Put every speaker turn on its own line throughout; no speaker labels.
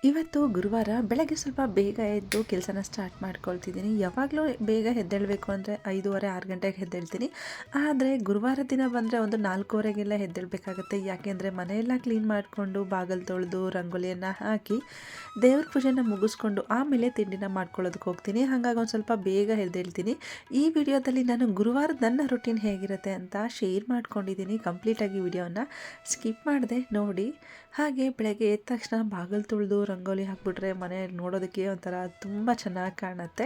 ಇವತ್ತು ಗುರುವಾರ ಬೆಳಗ್ಗೆ ಸ್ವಲ್ಪ ಬೇಗ ಎದ್ದು ಕೆಲಸನ ಸ್ಟಾರ್ಟ್ ಮಾಡ್ಕೊಳ್ತಿದ್ದೀನಿ. ಯಾವಾಗಲೂ ಬೇಗ ಎದ್ದೇಳಬೇಕು ಅಂದರೆ 5:30 6 ಗಂಟೆಗೆ ಎದ್ದೇಳ್ತೀನಿ. ಆದರೆ ಗುರುವಾರ ದಿನ ಬಂದರೆ ಒಂದು 4:15ಗೆಲ್ಲ ಎದ್ದೇಳಬೇಕಾಗತ್ತೆ. ಯಾಕೆಂದರೆ ಮನೆಯೆಲ್ಲ ಕ್ಲೀನ್ ಮಾಡಿಕೊಂಡು ಬಾಗಿಲು ತೊಳೆದು ರಂಗೋಲಿಯನ್ನು ಹಾಕಿ ದೇವ್ರ ಪೂಜೆನ ಮುಗಿಸ್ಕೊಂಡು ಆಮೇಲೆ ತಿಂಡಿನ ಮಾಡ್ಕೊಳ್ಳೋದಕ್ಕೆ ಹೋಗ್ತೀನಿ. ಹಾಗಾಗಿ ಒಂದು ಸ್ವಲ್ಪ ಬೇಗ ಎದ್ದೇಳ್ತೀನಿ. ಈ ವಿಡಿಯೋದಲ್ಲಿ ನಾನು ಗುರುವಾರದ ನನ್ನ ರೂಟೀನ್ ಹೇಗಿರುತ್ತೆ ಅಂತ ಶೇರ್ ಮಾಡ್ಕೊಂಡಿದ್ದೀನಿ. ಕಂಪ್ಲೀಟಾಗಿ ವಿಡಿಯೋನ ಸ್ಕಿಪ್ ಮಾಡದೆ ನೋಡಿ. ಹಾಗೆ ಬೆಳಗ್ಗೆ ಎದ್ದ ತಕ್ಷಣ ಬಾಗಿಲು ತೊಳೆದು ರಂಗೋಲಿ ಹಾಕಿಬಿಟ್ರೆ ಮನೆ ನೋಡೋದಕ್ಕೆ ಒಂಥರ ತುಂಬ ಚೆನ್ನಾಗಿ ಕಾಣುತ್ತೆ.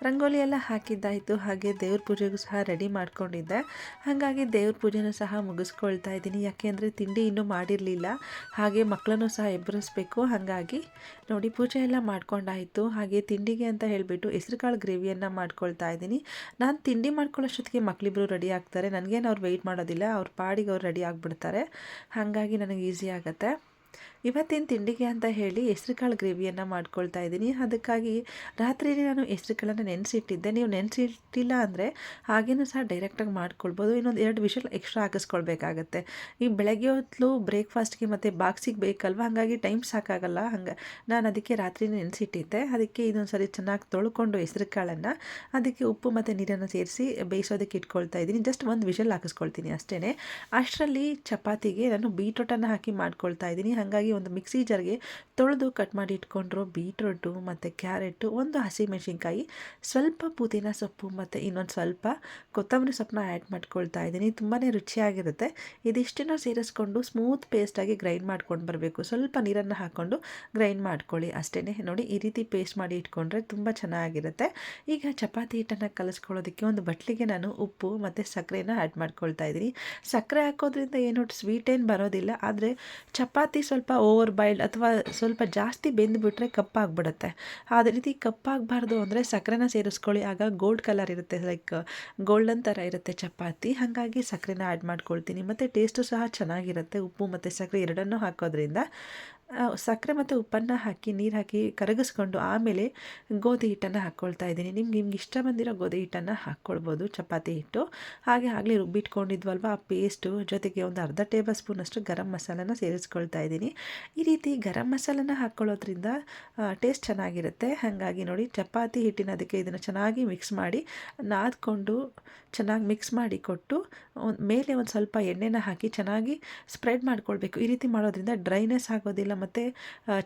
ರಂಗೋಲಿ ಎಲ್ಲ ಹಾಕಿದ್ದಾಯಿತು. ಹಾಗೆ ದೇವ್ರ ಪೂಜೆಗೂ ಸಹ ರೆಡಿ ಮಾಡ್ಕೊಂಡಿದ್ದೆ. ಹಾಗಾಗಿ ದೇವ್ರ ಪೂಜೆನೂ ಸಹ ಮುಗಿಸ್ಕೊಳ್ತಾ ಇದ್ದೀನಿ. ಯಾಕೆಂದರೆ ತಿಂಡಿ ಇನ್ನೂ ಮಾಡಿರಲಿಲ್ಲ. ಹಾಗೆ ಮಕ್ಕಳನ್ನು ಸಹ ಎಬ್ಬರಿಸ್ಬೇಕು. ಹಾಗಾಗಿ ನೋಡಿ ಪೂಜೆ ಎಲ್ಲ ಮಾಡ್ಕೊಂಡಾಯಿತು. ಹಾಗೆ ತಿಂಡಿಗೆ ಅಂತ ಹೇಳಿಬಿಟ್ಟು ಹೆಸರುಕಾಳು ಗ್ರೇವಿಯನ್ನು ಮಾಡ್ಕೊಳ್ತಾ ಇದ್ದೀನಿ. ನಾನು ತಿಂಡಿ ಮಾಡ್ಕೊಳ್ಳೋಷ್ಟೊತ್ತಿಗೆ ಮಕ್ಕಳಿಬ್ಬರು ರೆಡಿ ಆಗ್ತಾರೆ. ನನಗೇನು ಅವ್ರು ವೆಯ್ಟ್ ಮಾಡೋದಿಲ್ಲ, ಅವ್ರ ಪಾಡಿಗೆ ಅವ್ರು ರೆಡಿ ಆಗಿಬಿಡ್ತಾರೆ. ಹಾಗಾಗಿ ನನಗೆ ಈಸಿ ಆಗುತ್ತೆ. ಇವತ್ತಿನ ತಿಂಡಿಗೆ ಅಂತ ಹೇಳಿ ಹೆಸರುಕಾಳು ಗ್ರೇವಿಯನ್ನು ಮಾಡ್ಕೊಳ್ತಾ ಇದ್ದೀನಿ. ಅದಕ್ಕಾಗಿ ರಾತ್ರಿಯೇ ನಾನು ಹೆಸರುಕಾಳನ್ನು ನೆನೆಸಿಟ್ಟಿದ್ದೆ. ನೀವು ನೆನೆಸಿಟ್ಟಿಲ್ಲ ಅಂದರೆ ಹಾಗೇನೂ ಸಹ ಡೈರೆಕ್ಟಾಗಿ ಮಾಡ್ಕೊಳ್ಬೋದು. ಇನ್ನೊಂದು 2 ವಿಷಲ್ ಎಕ್ಸ್ಟ್ರಾ ಹಾಕಿಸ್ಕೊಳ್ಬೇಕಾಗತ್ತೆ. ಈ ಬೆಳಗ್ಗೆ ಹೊತ್ತು ಬ್ರೇಕ್ಫಾಸ್ಟ್ಗೆ ಮತ್ತು ಬಾಕ್ಸಿಗೆ ಬೇಕಲ್ವ, ಹಾಗಾಗಿ ಟೈಮ್ ಸಾಕಾಗಲ್ಲ. ನಾನು ಅದಕ್ಕೆ ರಾತ್ರಿಯೇ ನೆನೆಸಿಟ್ಟಿದ್ದೆ. ಅದಕ್ಕೆ ಇದೊಂದು ಸರಿ ಚೆನ್ನಾಗಿ ತೊಳ್ಕೊಂಡು ಹೆಸರುಕಾಳನ್ನು ಅದಕ್ಕೆ ಉಪ್ಪು ಮತ್ತು ನೀರನ್ನು ಸೇರಿಸಿ ಬೇಯಿಸೋದಕ್ಕೆ ಇಟ್ಕೊಳ್ತಾ ಇದ್ದೀನಿ. ಜಸ್ಟ್ ಒಂದು ವಿಷಲ್ ಹಾಕಿಸ್ಕೊಳ್ತೀನಿ ಅಷ್ಟೇ. ಅಷ್ಟರಲ್ಲಿ ಚಪಾತಿಗೆ ನಾನು ಬೀಟ್ರೋಟನ್ನು ಹಾಕಿ ಮಾಡ್ಕೊಳ್ತಾ ಇದ್ದೀನಿ. ಹಾಗಾಗಿ ಒಂದು ಮಿಕ್ಸಿ ಜಾರ್ಗೆ ತೊಳೆದು ಕಟ್ ಮಾಡಿ ಇಟ್ಕೊಂಡ್ರು ಬೀಟ್ರೋಟು ಮತ್ತು ಕ್ಯಾರೆಟು, ಒಂದು ಹಸಿಮೆಣಸಿನ್ಕಾಯಿ, ಸ್ವಲ್ಪ ಪುದೀನ ಸೊಪ್ಪು ಮತ್ತು ಇನ್ನೊಂದು ಸ್ವಲ್ಪ ಕೊತ್ತಂಬರಿ ಸೊಪ್ಪನ್ನ ಆ್ಯಡ್ ಮಾಡ್ಕೊಳ್ತಾ ಇದ್ದೀನಿ. ತುಂಬಾ ರುಚಿಯಾಗಿರುತ್ತೆ. ಇದಿಷ್ಟನ್ನು ಸೇರಿಸ್ಕೊಂಡು ಸ್ಮೂತ್ ಪೇಸ್ಟಾಗಿ ಗ್ರೈಂಡ್ ಮಾಡ್ಕೊಂಡು ಬರಬೇಕು. ಸ್ವಲ್ಪ ನೀರನ್ನು ಹಾಕ್ಕೊಂಡು ಗ್ರೈಂಡ್ ಮಾಡ್ಕೊಳ್ಳಿ ಅಷ್ಟೇ. ನೋಡಿ ಈ ರೀತಿ ಪೇಸ್ಟ್ ಮಾಡಿ ಇಟ್ಕೊಂಡ್ರೆ ತುಂಬ ಚೆನ್ನಾಗಿರುತ್ತೆ. ಈಗ ಚಪಾತಿ ಹಿಟ್ಟನ್ನು ಕಲಿಸ್ಕೊಳ್ಳೋದಕ್ಕೆ ಒಂದು ಬಟ್ಲಿಗೆ ನಾನು ಉಪ್ಪು ಮತ್ತು ಸಕ್ಕರೆನ ಆ್ಯಡ್ ಮಾಡ್ಕೊಳ್ತಾ ಇದ್ದೀನಿ. ಸಕ್ಕರೆ ಹಾಕೋದ್ರಿಂದ ಏನು ಸ್ವೀಟ್ ಏನು ಬರೋದಿಲ್ಲ. ಆದರೆ ಚಪಾತಿ ಸ್ವಲ್ಪ ಓವರ್ ಬಾಯ್ಲ್ಡ್ ಅಥವಾ ಸ್ವಲ್ಪ ಜಾಸ್ತಿ ಬೆಂದುಬಿಟ್ರೆ ಕಪ್ಪಾಗಿಬಿಡುತ್ತೆ. ಅದೇ ರೀತಿ ಕಪ್ಪಾಗಬಾರ್ದು ಅಂದರೆ ಸಕ್ಕರೆನ ಸೇರಿಸ್ಕೊಳ್ಳಿ. ಆಗ ಗೋಲ್ಡ್ ಕಲರ್ ಇರುತ್ತೆ, ಲೈಕ್ ಗೋಲ್ಡನ್ ಥರ ಇರುತ್ತೆ ಚಪಾತಿ. ಹಾಗಾಗಿ ಸಕ್ಕರೆನ ಆ್ಯಡ್ ಮಾಡ್ಕೊಳ್ತೀನಿ. ಮತ್ತು ಟೇಸ್ಟು ಸಹ ಚೆನ್ನಾಗಿರುತ್ತೆ. ಉಪ್ಪು ಮತ್ತು ಸಕ್ಕರೆ ಎರಡನ್ನೂ ಹಾಕೋದ್ರಿಂದ ಸಕ್ಕರೆ ಮತ್ತು ಉಪ್ಪನ್ನು ಹಾಕಿ ನೀರು ಹಾಕಿ ಕರಗಿಸ್ಕೊಂಡು ಆಮೇಲೆ ಗೋಧಿ ಹಿಟ್ಟನ್ನು ಹಾಕ್ಕೊಳ್ತಾ ಇದ್ದೀನಿ. ನಿಮ್ಗೆ ಇಷ್ಟ ಬಂದಿರೋ ಗೋಧಿ ಹಿಟ್ಟನ್ನು ಹಾಕ್ಕೊಳ್ಬೋದು, ಚಪಾತಿ ಹಿಟ್ಟು. ಹಾಗೆ ಆಗಲೇ ರುಬ್ಬಿಟ್ಕೊಂಡಿದ್ವಲ್ವ ಆ ಪೇಸ್ಟು ಜೊತೆಗೆ ಒಂದು ಅರ್ಧ ಟೇಬಲ್ ಸ್ಪೂನಷ್ಟು ಗರಂ ಮಸಾಲನ ಸೇರಿಸ್ಕೊಳ್ತಾ ಇದ್ದೀನಿ. ಈ ರೀತಿ ಗರಂ ಮಸಾಲನ ಹಾಕ್ಕೊಳ್ಳೋದ್ರಿಂದ ಟೇಸ್ಟ್ ಚೆನ್ನಾಗಿರುತ್ತೆ. ಹಾಗಾಗಿ ನೋಡಿ ಚಪಾತಿ ಹಿಟ್ಟಿನ ಅದಕ್ಕೆ ಇದನ್ನು ಚೆನ್ನಾಗಿ ಮಿಕ್ಸ್ ಮಾಡಿ ನಾದ್ಕೊಂಡು ಚೆನ್ನಾಗಿ ಮಿಕ್ಸ್ ಮಾಡಿ ಕೊಟ್ಟು ಮೇಲೆ ಒಂದು ಸ್ವಲ್ಪ ಎಣ್ಣೆನ ಹಾಕಿ ಚೆನ್ನಾಗಿ ಸ್ಪ್ರೆಡ್ ಮಾಡ್ಕೊಳ್ಬೇಕು. ಈ ರೀತಿ ಮಾಡೋದ್ರಿಂದ ಡ್ರೈನೆಸ್ ಆಗೋದಿಲ್ಲ ಮತ್ತು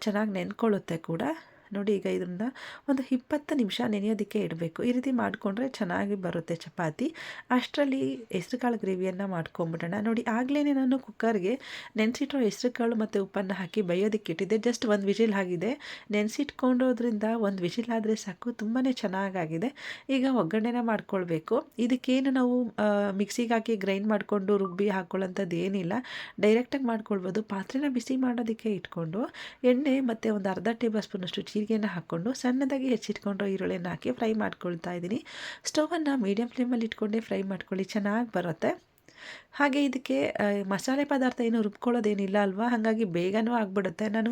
ಚೆನ್ನಾಗಿ ನೆನ್ಕೊಳ್ಳುತ್ತೆ ಕೂಡ. ನೋಡಿ ಈಗ ಇದರಿಂದ ಒಂದು 20 ನಿಮಿಷ ನೆನೆಯೋದಕ್ಕೆ ಇಡಬೇಕು. ಈ ರೀತಿ ಮಾಡಿಕೊಂಡ್ರೆ ಚೆನ್ನಾಗಿ ಬರುತ್ತೆ ಚಪಾತಿ. ಅಷ್ಟರಲ್ಲಿ ಹೆಸರುಕಾಳು ಗ್ರೇವಿಯನ್ನು ಮಾಡ್ಕೊಂಬಿಡೋಣ. ನೋಡಿ ಆಗಲೇ ನಾನು ಕುಕ್ಕರ್ಗೆ ನೆನೆಸಿಟ್ಟಿರೋ ಹೆಸರುಕಾಳು ಮತ್ತು ಉಪ್ಪನ್ನು ಹಾಕಿ ಬೇಯೋದಕ್ಕೆ ಇಟ್ಟಿದ್ದೆ. ಜಸ್ಟ್ ಒಂದು ವಿಷಿಲ್ ಆಗಿದೆ. ನೆನೆಸಿಟ್ಕೊಂಡೋದ್ರಿಂದ ಒಂದು ವಿಷಿಲ್ ಆದರೆ ಸಾಕು, ತುಂಬಾ ಚೆನ್ನಾಗಾಗಿದೆ. ಈಗ ಒಗ್ಗರಣೆನ ಮಾಡ್ಕೊಳ್ಬೇಕು. ಇದಕ್ಕೇನು ನಾವು ಮಿಕ್ಸಿಗೆ ಹಾಕಿ ಗ್ರೈಂಡ್ ಮಾಡಿಕೊಂಡು ರುಬ್ಬಿ ಹಾಕ್ಕೊಳ್ಳೋಂಥದ್ದು ಏನಿಲ್ಲ, ಡೈರೆಕ್ಟಾಗಿ ಮಾಡ್ಕೊಳ್ಬೋದು. ಪಾತ್ರೆನ ಬಿಸಿ ಮಾಡೋದಕ್ಕೆ ಇಟ್ಕೊಂಡು ಎಣ್ಣೆ ಮತ್ತು ಒಂದು ಅರ್ಧ ಟೇಬಲ್ ಸ್ಪೂನಷ್ಟು ಜೀರಿಗೆನ ಹಾಕ್ಕೊಂಡು ಸಣ್ಣದಾಗಿ ಹೆಚ್ಚಿಟ್ಕೊಂಡು ಈರುಳ್ಳಿನ ಹಾಕಿ ಫ್ರೈ ಮಾಡ್ಕೊಳ್ತಾ ಇದ್ದೀನಿ. ಸ್ಟವನ್ನು ಮೀಡಿಯಮ್ ಫ್ಲೇಮಲ್ಲಿ ಇಟ್ಕೊಂಡೇ ಫ್ರೈ ಮಾಡ್ಕೊಳ್ಳಿ, ಚೆನ್ನಾಗಿ ಬರುತ್ತೆ. ಹಾಗೆ ಇದಕ್ಕೆ ಮಸಾಲೆ ಪದಾರ್ಥ ಏನು ರುಬ್ಕೊಳ್ಳೋದೇನಿಲ್ಲ ಅಲ್ವಾ, ಹಾಗಾಗಿ ಬೇಗನೂ ಆಗಿಬಿಡುತ್ತೆ. ನಾನು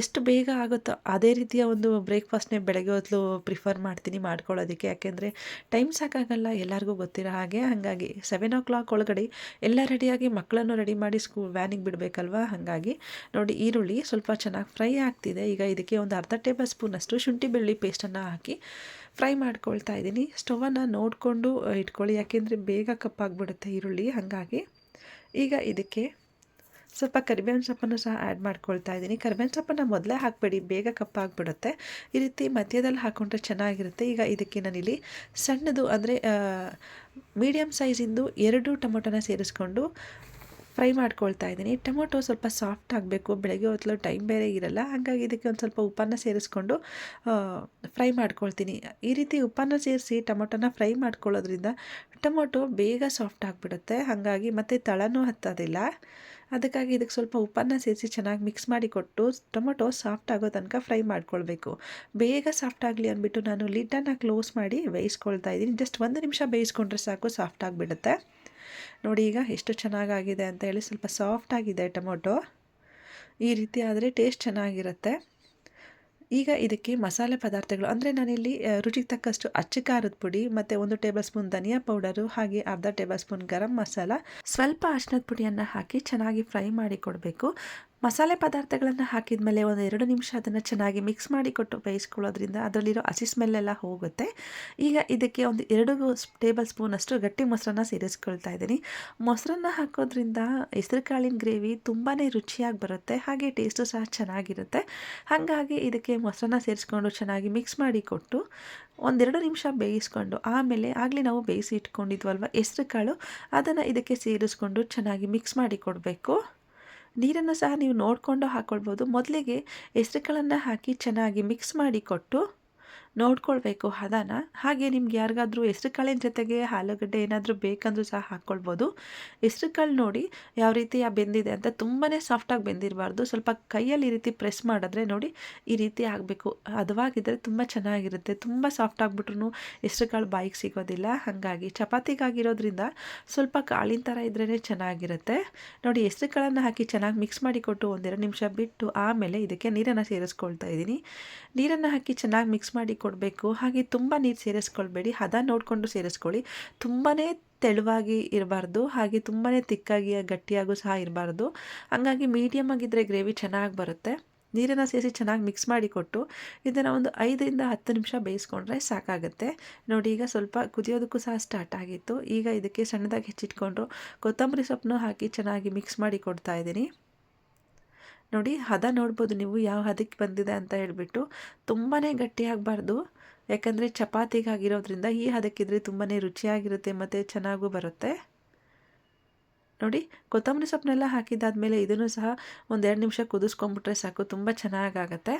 ಎಷ್ಟು ಬೇಗ ಆಗುತ್ತೋ ಅದೇ ರೀತಿಯ ಒಂದು ಬ್ರೇಕ್ಫಾಸ್ಟ್ನೇ ಬೆಳಗ್ಗೆ ಹೊತ್ತು ಪ್ರಿಫರ್ ಮಾಡ್ತೀನಿ ಮಾಡ್ಕೊಳ್ಳೋದಕ್ಕೆ. ಯಾಕೆಂದರೆ ಟೈಮ್ ಸಾಕಾಗಲ್ಲ, ಎಲ್ಲರಿಗೂ ಗೊತ್ತಿರೋ ಹಾಗೆ. ಹಾಗಾಗಿ 7 o'clock ಒಳಗಡೆ ಎಲ್ಲ ರೆಡಿಯಾಗಿ ಮಕ್ಕಳನ್ನು ರೆಡಿ ಮಾಡಿ ವ್ಯಾನಿಗೆ ಬಿಡಬೇಕಲ್ವ. ಹಾಗಾಗಿ ನೋಡಿ ಈರುಳ್ಳಿ ಸ್ವಲ್ಪ ಚೆನ್ನಾಗಿ ಫ್ರೈ ಆಗ್ತಿದೆ. ಈಗ ಇದಕ್ಕೆ ಒಂದು ಅರ್ಧ ಟೇಬಲ್ ಸ್ಪೂನಷ್ಟು ಶುಂಠಿ ಬೆಳ್ಳುಳ್ಳಿ ಪೇಸ್ಟನ್ನು ಹಾಕಿ ಫ್ರೈ ಮಾಡ್ಕೊಳ್ತಾ ಇದ್ದೀನಿ. ಸ್ಟವನ್ನು ನೋಡಿಕೊಂಡು ಇಟ್ಕೊಳ್ಳಿ, ಯಾಕೆಂದರೆ ಬೇಗ ಕಪ್ಪಾಗಿಬಿಡುತ್ತೆ ಈರುಳ್ಳಿ. ಹಾಗಾಗಿ ಈಗ ಇದಕ್ಕೆ ಸ್ವಲ್ಪ ಕರಿಬೇವಿನ ಸೊಪ್ಪನ್ನು ಸಹ ಆ್ಯಡ್ ಮಾಡ್ಕೊಳ್ತಾ ಇದ್ದೀನಿ. ಕರಿಬೇವಿನ ಸೊಪ್ಪನ್ನು ಮೊದಲೇ ಹಾಕಬೇಡಿ, ಬೇಗ ಕಪ್ಪಾಗಿಬಿಡುತ್ತೆ. ಈ ರೀತಿ ಮಧ್ಯದಲ್ಲಿ ಹಾಕ್ಕೊಂಡ್ರೆ ಚೆನ್ನಾಗಿರುತ್ತೆ. ಈಗ ಇದಕ್ಕೆ ನಾನಿಲ್ಲಿ ಸಣ್ಣದು ಅಂದರೆ ಮೀಡಿಯಮ್ ಸೈಜಿಂದು 2 ಟೊಮೊಟೊನ ಸೇರಿಸ್ಕೊಂಡು ಫ್ರೈ ಮಾಡ್ಕೊಳ್ತಾ ಇದ್ದೀನಿ. ಟೊಮೊಟೊ ಸ್ವಲ್ಪ ಸಾಫ್ಟ್ ಆಗಬೇಕು, ಬೆಳಗ್ಗೆ ಹೊತ್ತಲು ಟೈಮ್ ಬೇರೆ ಇರಲ್ಲ. ಹಾಗಾಗಿ ಇದಕ್ಕೆ ಒಂದು ಸ್ವಲ್ಪ ಉಪ್ಪನ್ನು ಸೇರಿಸ್ಕೊಂಡು ಫ್ರೈ ಮಾಡ್ಕೊಳ್ತೀನಿ. ಈ ರೀತಿ ಉಪ್ಪನ್ನು ಸೇರಿಸಿ ಟೊಮೊಟೊನ ಫ್ರೈ ಮಾಡ್ಕೊಳ್ಳೋದ್ರಿಂದ ಟೊಮೊಟೊ ಬೇಗ ಸಾಫ್ಟ್ ಆಗಿಬಿಡುತ್ತೆ. ಹಾಗಾಗಿ ಮತ್ತು ತಳನೂ ಹತ್ತೋದಿಲ್ಲ. ಅದಕ್ಕಾಗಿ ಇದಕ್ಕೆ ಸ್ವಲ್ಪ ಉಪ್ಪನ್ನು ಸೇರಿಸಿ ಚೆನ್ನಾಗಿ ಮಿಕ್ಸ್ ಮಾಡಿ ಕೊಟ್ಟು ಟೊಮೊಟೊ ಸಾಫ್ಟ್ ಆಗೋ ತನಕ ಫ್ರೈ ಮಾಡ್ಕೊಳ್ಬೇಕು. ಬೇಗ ಸಾಫ್ಟ್ ಆಗಲಿ ಅಂದ್ಬಿಟ್ಟು ನಾನು ಲಿಡ್ಡನ್ನು ಕ್ಲೋಸ್ ಮಾಡಿ ಬೇಯಿಸ್ಕೊಳ್ತಾ ಇದ್ದೀನಿ. ಜಸ್ಟ್ 1 ನಿಮಿಷ ಬೇಯಿಸ್ಕೊಂಡ್ರೆ ಸಾಕು, ಸಾಫ್ಟ್ ಆಗಿಬಿಡುತ್ತೆ. ನೋಡಿ ಈಗ ಎಷ್ಟು ಚೆನ್ನಾಗಾಗಿದೆ ಅಂತ ಹೇಳಿ. ಸ್ವಲ್ಪ ಸಾಫ್ಟ್ ಆಗಿದೆ ಟೊಮೊಟೊ. ಈ ರೀತಿ ಆದರೆ ಟೇಸ್ಟ್ ಚೆನ್ನಾಗಿರುತ್ತೆ. ಈಗ ಇದಕ್ಕೆ ಮಸಾಲೆ ಪದಾರ್ಥಗಳು ಅಂದರೆ ನಾನಿಲ್ಲಿ ರುಚಿಗೆ ತಕ್ಕಷ್ಟು ಅಚ್ಚ ಖಾರದ ಪುಡಿ ಮತ್ತು 1 ಟೇಬಲ್ ಸ್ಪೂನ್ ಧನಿಯಾ ಪೌಡರು, ಹಾಗೆ ಅರ್ಧ ಟೇಬಲ್ ಸ್ಪೂನ್ ಗರಂ ಮಸಾಲ, ಸ್ವಲ್ಪ ಅರಿಶಿನದ ಪುಡಿಯನ್ನು ಹಾಕಿ ಚೆನ್ನಾಗಿ ಫ್ರೈ ಮಾಡಿ ಕೊಡಬೇಕು. ಮಸಾಲೆ ಪದಾರ್ಥಗಳನ್ನು ಹಾಕಿದ ಮೇಲೆ ಒಂದು 2 ನಿಮಿಷ ಅದನ್ನು ಚೆನ್ನಾಗಿ ಮಿಕ್ಸ್ ಮಾಡಿಕೊಟ್ಟು ಬೇಯಿಸ್ಕೊಳ್ಳೋದ್ರಿಂದ ಅದರಲ್ಲಿರೋ ಹಸಿ ಸ್ಮೆಲ್ಲೆಲ್ಲ ಹೋಗುತ್ತೆ. ಈಗ ಇದಕ್ಕೆ ಒಂದು 2 ಟೇಬಲ್ ಸ್ಪೂನಷ್ಟು ಗಟ್ಟಿ ಮೊಸರನ್ನ ಸೇರಿಸ್ಕೊಳ್ತಾ ಇದ್ದೀನಿ. ಮೊಸರನ್ನ ಹಾಕೋದ್ರಿಂದ ಹೆಸರುಕಾಳಿನ ಗ್ರೇವಿ ತುಂಬಾ ರುಚಿಯಾಗಿ ಬರುತ್ತೆ, ಹಾಗೆ ಟೇಸ್ಟು ಸಹ ಚೆನ್ನಾಗಿರುತ್ತೆ. ಹಾಗಾಗಿ ಇದಕ್ಕೆ ಮೊಸರನ್ನ ಸೇರಿಸ್ಕೊಂಡು ಚೆನ್ನಾಗಿ ಮಿಕ್ಸ್ ಮಾಡಿಕೊಟ್ಟು ಒಂದೆರಡು ನಿಮಿಷ ಬೇಯಿಸ್ಕೊಂಡು ಆಮೇಲೆ ಆಗಲೇ ನಾವು ಬೇಯಿಸಿ ಇಟ್ಕೊಂಡಿದ್ವಲ್ವ ಹೆಸರುಕಾಳು, ಅದನ್ನು ಇದಕ್ಕೆ ಸೇರಿಸ್ಕೊಂಡು ಚೆನ್ನಾಗಿ ಮಿಕ್ಸ್ ಮಾಡಿ ಕೊಡಬೇಕು. ನೀರನ್ನು ಸಹ ನೀವು ನೋಡಿಕೊಂಡು ಹಾಕ್ಕೊಳ್ಬೋದು. ಮೊದಲಿಗೆ ಹೆಸರುಕಾಳನ್ನು ಹಾಕಿ ಚೆನ್ನಾಗಿ ಮಿಕ್ಸ್ ಮಾಡಿ ಕೊಟ್ಟು ನೋಡ್ಕೊಳ್ಬೇಕು ಹದನ. ಹಾಗೆ ನಿಮ್ಗೆ ಯಾರಿಗಾದ್ರೂ ಹೆಸರುಕಾಳಿನ ಜೊತೆಗೆ ಆಲೂಗಡ್ಡೆ ಏನಾದರೂ ಬೇಕಂದ್ರೂ ಸಹ ಹಾಕ್ಕೊಳ್ಬೋದು. ಹೆಸರುಕಾಳು ನೋಡಿ ಯಾವ ರೀತಿ ಬೆಂದಿದೆ ಅಂತ, ತುಂಬಾ ಸಾಫ್ಟಾಗಿ ಬೆಂದಿರಬಾರ್ದು. ಸ್ವಲ್ಪ ಕೈಯಲ್ಲಿ ಈ ರೀತಿ ಪ್ರೆಸ್ ಮಾಡಿದ್ರೆ ನೋಡಿ ಈ ರೀತಿ ಆಗಬೇಕು. ಹದವಾಗಿದ್ದರೆ ತುಂಬ ಚೆನ್ನಾಗಿರುತ್ತೆ. ತುಂಬ ಸಾಫ್ಟ್ ಆಗಿಬಿಟ್ರು ಹೆಸರುಕಾಳು ಬಾಯಿಗೆ ಸಿಗೋದಿಲ್ಲ. ಹಾಗಾಗಿ ಚಪಾತಿಗಾಗಿರೋದ್ರಿಂದ ಸ್ವಲ್ಪ ಕಾಳಿನ ಥರ ಇದ್ರೇ ಚೆನ್ನಾಗಿರುತ್ತೆ. ನೋಡಿ ಹೆಸರುಕಾಳನ್ನು ಹಾಕಿ ಚೆನ್ನಾಗಿ ಮಿಕ್ಸ್ ಮಾಡಿಕೊಟ್ಟು ಒಂದೆರಡು ನಿಮಿಷ ಬಿಟ್ಟು ಆಮೇಲೆ ಇದಕ್ಕೆ ನೀರನ್ನು ಸೇರಿಸ್ಕೊಳ್ತಾ ಇದ್ದೀನಿ. ನೀರನ್ನು ಹಾಕಿ ಚೆನ್ನಾಗಿ ಮಿಕ್ಸ್ ಮಾಡಿ ಕೊಡಬೇಕು. ಹಾಗೆ ತುಂಬ ನೀರು ಸೇರಿಸ್ಕೊಳ್ಬೇಡಿ, ಹದ ನೋಡಿಕೊಂಡು ಸೇರಿಸ್ಕೊಳ್ಳಿ. ತುಂಬಾ ತೆಳುವಾಗಿ ಇರಬಾರ್ದು, ಹಾಗೆ ತುಂಬಾ ತಿಕ್ಕಾಗಿ ಗಟ್ಟಿಯಾಗೂ ಸಹ ಇರಬಾರ್ದು. ಹಾಗಾಗಿ ಮೀಡಿಯಮ್ ಆಗಿದ್ದರೆ ಗ್ರೇವಿ ಚೆನ್ನಾಗಿ ಬರುತ್ತೆ. ನೀರನ್ನು ಸೇರಿಸಿ ಚೆನ್ನಾಗಿ ಮಿಕ್ಸ್ ಮಾಡಿಕೊಟ್ಟು ಇದನ್ನು ಒಂದು 5ರಿಂದ 10 ನಿಮಿಷ ಬೇಯಿಸ್ಕೊಂಡ್ರೆ ಸಾಕಾಗುತ್ತೆ. ನೋಡಿ ಈಗ ಸ್ವಲ್ಪ ಕುದಿಯೋದಕ್ಕೂ ಸಹ ಸ್ಟಾರ್ಟ್ ಆಗಿತ್ತು. ಈಗ ಇದಕ್ಕೆ ಸಣ್ಣದಾಗಿ ಹೆಚ್ಚಿಟ್ಕೊಂಡು ಕೊತ್ತಂಬರಿ ಸೊಪ್ಪನ್ನು ಹಾಕಿ ಚೆನ್ನಾಗಿ ಮಿಕ್ಸ್ ಮಾಡಿ ಕೊಡ್ತಾ ಇದ್ದೀನಿ. ನೋಡಿ ಹದ ನೋಡ್ಬೋದು ನೀವು ಯಾವ ಹದಕ್ಕೆ ಬಂದಿದೆ ಅಂತ ಹೇಳಿಬಿಟ್ಟು. ತುಂಬಾ ಗಟ್ಟಿಯಾಗಬಾರ್ದು, ಯಾಕಂದರೆ ಚಪಾತಿಗಾಗಿರೋದ್ರಿಂದ ಈ ಹದಕ್ಕಿದ್ರೆ ತುಂಬಾ ರುಚಿಯಾಗಿರುತ್ತೆ ಮತ್ತು ಚೆನ್ನಾಗೂ ಬರುತ್ತೆ. ನೋಡಿ ಕೊತ್ತಂಬರಿ ಸೊಪ್ಪನ್ನೆಲ್ಲ ಹಾಕಿದ್ದಾದಮೇಲೆ ಇದನ್ನು ಸಹ ಒಂದೆರಡು ನಿಮಿಷ ಕುದಿಸ್ಕೊಂಬಿಟ್ರೆ ಸಾಕು, ತುಂಬ ಚೆನ್ನಾಗಾಗತ್ತೆ.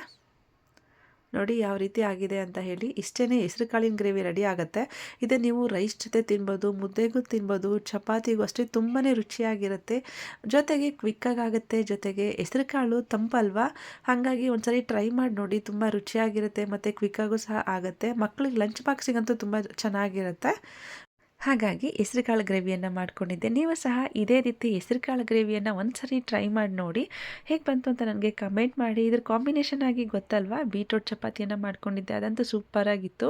ನೋಡಿ ಯಾವ ರೀತಿ ಆಗಿದೆ ಅಂತ ಹೇಳಿ. ಇಷ್ಟೇ ಹೆಸರುಕಾಳಿನ ಗ್ರೇವಿ ರೆಡಿ ಆಗುತ್ತೆ. ಇದನ್ನು ನೀವು ರೈಸ್ ಜೊತೆ ತಿನ್ಬೋದು, ಮುದ್ದೆಗೂ ತಿನ್ಬೋದು, ಚಪಾತಿಗೂ ಅಷ್ಟೇ ತುಂಬಾ ರುಚಿಯಾಗಿರುತ್ತೆ. ಜೊತೆಗೆ ಕ್ವಿಕ್ಕಾಗುತ್ತೆ. ಜೊತೆಗೆ ಹೆಸರುಕಾಳು ತಂಪಲ್ವಾ, ಹಾಗಾಗಿ ಒಂದ್ಸರಿ ಟ್ರೈ ಮಾಡಿ ನೋಡಿ. ತುಂಬ ರುಚಿಯಾಗಿರುತ್ತೆ ಮತ್ತು ಕ್ವಿಕ್ಕಾಗೂ ಸಹ ಆಗುತ್ತೆ. ಮಕ್ಕಳಿಗೆ ಲಂಚ್ ಬಾಕ್ಸಿಗಂತೂ ತುಂಬ ಚೆನ್ನಾಗಿರುತ್ತೆ. ಹಾಗಾಗಿ ಹೆಸರುಕಾಳು ಗ್ರೇವಿಯನ್ನು ಮಾಡ್ಕೊಂಡಿದ್ದೆ. ನೀವು ಸಹ ಇದೇ ರೀತಿ ಹೆಸರುಕಾಳು ಗ್ರೇವಿಯನ್ನು ಒಂದ್ಸರಿ ಟ್ರೈ ಮಾಡಿ ನೋಡಿ. ಹೇಗೆ ಬಂತು ಅಂತ ನನಗೆ ಕಮೆಂಟ್ ಮಾಡಿ. ಇದ್ರ ಕಾಂಬಿನೇಷನ್ ಆಗಿ ಗೊತ್ತಲ್ವಾ, ಬೀಟ್ರೋಟ್ ಚಪಾತಿಯನ್ನು ಮಾಡ್ಕೊಂಡಿದ್ದೆ, ಅದಂತೂ ಸೂಪರಾಗಿತ್ತು.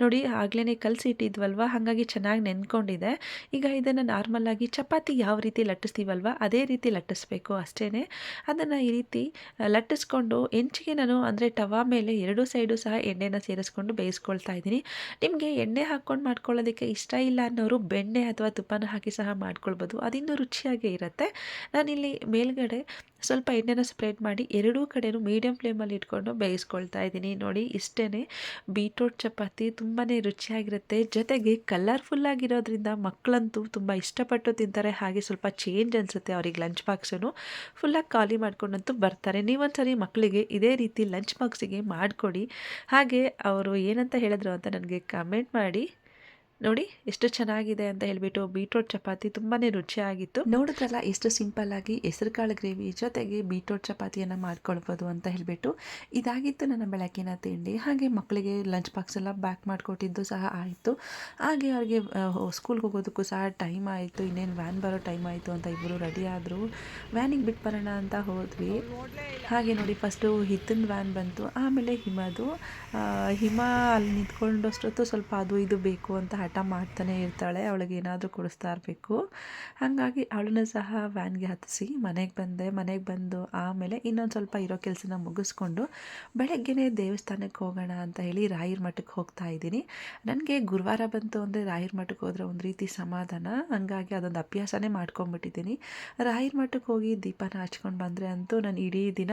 ನೋಡಿ ಆಗಲೇ ಕಲಸಿ ಇಟ್ಟಿದ್ವಲ್ವ, ಹಾಗಾಗಿ ಚೆನ್ನಾಗಿ ನೆನ್ಕೊಂಡಿದೆ. ಈಗ ಇದನ್ನು ನಾರ್ಮಲಾಗಿ ಚಪಾತಿ ಯಾವ ರೀತಿ ಲಟ್ಟಿಸ್ತೀವಲ್ವ ಅದೇ ರೀತಿ ಲಟ್ಟಿಸ್ಬೇಕು ಅಷ್ಟೇ. ಅದನ್ನು ಈ ರೀತಿ ಲಟ್ಟಿಸ್ಕೊಂಡು ಹೆಂಚಿಗೆ ನಾನು ಅಂದರೆ ತವಾ ಮೇಲೆ 2 ಸೈಡು ಸಹ ಎಣ್ಣೆನ ಸೇರಿಸ್ಕೊಂಡು ಬೇಯಿಸ್ಕೊಳ್ತಾ ಇದ್ದೀನಿ. ನಿಮಗೆ ಎಣ್ಣೆ ಹಾಕ್ಕೊಂಡು ಮಾಡ್ಕೊಳ್ಳೋದಕ್ಕೆ ಇಷ್ಟ ಇಲ್ಲ ಅನ್ನೋರು ಬೆಣ್ಣೆ ಅಥವಾ ತುಪ್ಪನ ಹಾಕಿ ಸಹ ಮಾಡ್ಕೊಳ್ಬೋದು, ಅದಿನ್ನೂ ರುಚಿಯಾಗೇ ಇರುತ್ತೆ. ನಾನಿಲ್ಲಿ ಮೇಲ್ಗಡೆ ಸ್ವಲ್ಪ ಎಣ್ಣೆನ ಸ್ಪ್ರೆಡ್ ಮಾಡಿ ಎರಡೂ ಕಡೆಯೂ ಮೀಡಿಯಮ್ ಫ್ಲೇಮಲ್ಲಿ ಇಟ್ಕೊಂಡು ಬೇಯಿಸ್ಕೊಳ್ತಾ ಇದ್ದೀನಿ. ನೋಡಿ ಇಷ್ಟೇ, ಬೀಟ್ರೋಟ್ ಚಪಾತಿ ತುಂಬಾ ರುಚಿಯಾಗಿರುತ್ತೆ. ಜೊತೆಗೆ ಕಲರ್ಫುಲ್ಲಾಗಿರೋದ್ರಿಂದ ಮಕ್ಕಳಂತೂ ತುಂಬ ಇಷ್ಟಪಟ್ಟು ತಿಂತಾರೆ. ಹಾಗೆ ಸ್ವಲ್ಪ ಚೇಂಜ್ ಅನಿಸುತ್ತೆ ಅವ್ರಿಗೆ. ಲಂಚ್ ಬಾಕ್ಸನ್ನು ಫುಲ್ಲಾಗಿ ಖಾಲಿ ಮಾಡ್ಕೊಂಡಂತೂ ಬರ್ತಾರೆ. ನೀವೊಂದ್ಸರಿ ಮಕ್ಕಳಿಗೆ ಇದೇ ರೀತಿ ಲಂಚ್ ಬಾಕ್ಸಿಗೆ ಮಾಡಿಕೊಡಿ. ಹಾಗೆ ಅವರು ಏನಂತ ಹೇಳಿದ್ರು ಅಂತ ನನಗೆ ಕಮೆಂಟ್ ಮಾಡಿ. ನೋಡಿ ಎಷ್ಟು ಚೆನ್ನಾಗಿದೆ ಅಂತ ಹೇಳಿಬಿಟ್ಟು. ಬೀಟ್ರೋಟ್ ಚಪಾತಿ ತುಂಬಾ ರುಚಿಯಾಗಿತ್ತು. ನೋಡಿದ್ರಲ್ಲ ಎಷ್ಟು ಸಿಂಪಲ್ಲಾಗಿ ಹೆಸರುಕಾಳು ಗ್ರೇವಿ ಜೊತೆಗೆ ಬೀಟ್ರೋಟ್ ಚಪಾತಿಯನ್ನು ಮಾಡ್ಕೊಳ್ಬೋದು ಅಂತ ಹೇಳಿಬಿಟ್ಟು. ಇದಾಗಿತ್ತು ನನ್ನ ಬೆಳಗ್ಗಿನ ತಿಂಡಿ. ಹಾಗೆ ಮಕ್ಕಳಿಗೆ ಲಂಚ್ ಬಾಕ್ಸ್ ಎಲ್ಲ ಬ್ಯಾಕ್ ಮಾಡಿಕೊಟ್ಟಿದ್ದು ಸಹ ಆಯಿತು. ಹಾಗೆ ಅವ್ರಿಗೆ ಸ್ಕೂಲ್ಗೆ ಹೋಗೋದಕ್ಕೂ ಸಹ ಟೈಮ್ ಆಯಿತು. ಇನ್ನೇನು ವ್ಯಾನ್ ಬರೋ ಟೈಮ್ ಆಯಿತು ಅಂತ ಇಬ್ಬರು ರೆಡಿ ಆದರು. ವ್ಯಾನಿಗೆ ಬಿಟ್ಟು ಬರೋಣ ಅಂತ ಹೋದ್ವಿ. ಹಾಗೆ ನೋಡಿ ಫಸ್ಟು ಹಿತ್ತನ ವ್ಯಾನ್ ಬಂತು, ಆಮೇಲೆ ಹಿಮದು. ಹಿಮ ಅಲ್ಲಿ ನಿಂತ್ಕೊಂಡಷ್ಟೊತ್ತು ಸ್ವಲ್ಪ ಅದು ಇದು ಬೇಕು ಅಂತ ಹಠ ಮಾಡ್ತಾನೆ ಇರ್ತಾಳೆ. ಅವಳಿಗೆ ಏನಾದರೂ ಕೊಡಿಸ್ತಾ ಇರಬೇಕು. ಹಾಗಾಗಿ ಅವಳನ್ನು ಸಹ ವ್ಯಾನ್ಗೆ ಹತ್ತಿಸಿ ಮನೆಗೆ ಬಂದೆ. ಮನೆಗೆ ಬಂದು ಆಮೇಲೆ ಇನ್ನೊಂದು ಸ್ವಲ್ಪ ಇರೋ ಕೆಲಸನ ಮುಗಿಸ್ಕೊಂಡು ಬೆಳಗ್ಗೆನೇ ದೇವಸ್ಥಾನಕ್ಕೆ ಹೋಗೋಣ ಅಂತ ಹೇಳಿ ರಾಯರ ಮಠಕ್ಕೆ ಹೋಗ್ತಾ ಇದ್ದೀನಿ. ನನಗೆ ಗುರುವಾರ ಬಂತು ಅಂದರೆ ರಾಯರ ಮಠಕ್ಕೆ ಹೋದರೆ ಒಂದು ರೀತಿ ಸಮಾಧಾನ. ಹಂಗಾಗಿ ಅದೊಂದು ಅಭ್ಯಾಸನೇ ಮಾಡ್ಕೊಂಬಿಟ್ಟಿದ್ದೀನಿ. ರಾಯರ ಮಠಕ್ಕೆ ಹೋಗಿ ದೀಪನ ಹಚ್ಕೊಂಡು ಬಂದರೆ ಅಂತೂ ನಾನು ಇಡೀ ದಿನ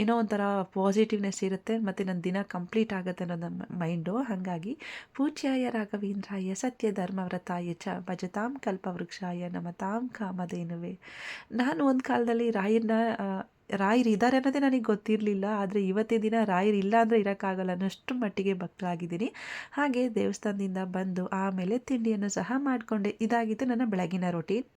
ಏನೋ ಒಂಥರ ಪಾಸಿಟಿವ್ನೆಸ್ ಇರುತ್ತೆ ಮತ್ತು ನನ್ನ ದಿನ ಕಂಪ್ಲೀಟ್ ಆಗುತ್ತೆ ಅನ್ನೋದು ಮೈಂಡು. ಹಾಗಾಗಿ ಪೂಜ್ಯಾಯ ರಾಘವೇಂದ್ರಾಯ ಸತ್ಯ ಧರ್ಮವ್ರತಾಯ ಚ ಭಜತಾಂ ಕಲ್ಪವೃಕ್ಷಾಯ ನಮತಾಂ ಕಾಮಧೇನುವೆ. ನಾನು ಒಂದು ಕಾಲದಲ್ಲಿ ರಾಯರು ಇದ್ದಾರೆ ಅನ್ನೋದೇ ನನಗೆ ಗೊತ್ತಿರಲಿಲ್ಲ. ಆದರೆ ಇವತ್ತಿನ ದಿನ ರಾಯರು ಇಲ್ಲ ಅಂದರೆ ಇರೋಕ್ಕಾಗಲ್ಲ ಅನ್ನೋಷ್ಟು ಮಟ್ಟಿಗೆ ಭಕ್ತರಾಗಿದ್ದೀನಿ. ಹಾಗೆ ದೇವಸ್ಥಾನದಿಂದ ಬಂದು ಆಮೇಲೆ ತಿಂಡಿಯನ್ನು ಸಹ ಮಾಡಿಕೊಂಡೆ. ಇದಾಗಿತ್ತು ನನ್ನ ಬೆಳಗಿನ ರೊಟೀನ್.